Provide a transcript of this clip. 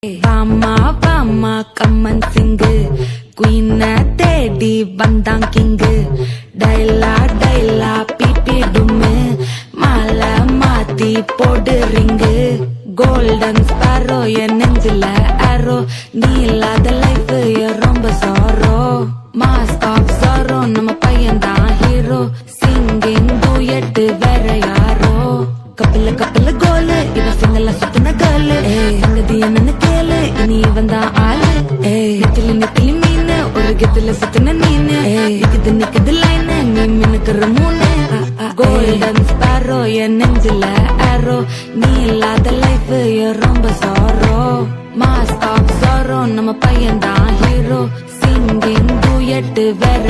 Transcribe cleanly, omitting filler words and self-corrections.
வாமா வாமா கம்மன் சிங்கு குயின தேடி வந்தான் கிங்கு டைலா டைலா பிபி டும்மு மாலை மாத்தி போடு ரிங்கு கோல்டன் ஸ்பாரோ என் நெஞ்சில ஆரோ நீ இல்லாத லைஃப் ரொம்ப சாரோ மாஸ்க் ஆஃப் சாரோ நம்ம பையன் தான் ஹீரோ சிங்கிங் டூயட் வேற யாரோ கப்பல கப்பல கோலு இவ சிங்கல சுத்தின கேளு சங்கதி என்னன்னு கேளு இனி இவன் தான் ஆளு நெத்திலி நெத்திலி மீனு ஒரு கெத்துல சுத்தின நீனு நிக்குது லைனு நீ மினுக்குற மூணு கோல்டன் ஸ்பாரோ என் நெஞ்சில ஆரோ நீ இல்லாத லைஃப் ரொம்ப சாரோ மாஸ்க் ஆஃப் சாரோ நம்ம பையன் தான் ஹீரோ சிங்கிங் டூயட் வேற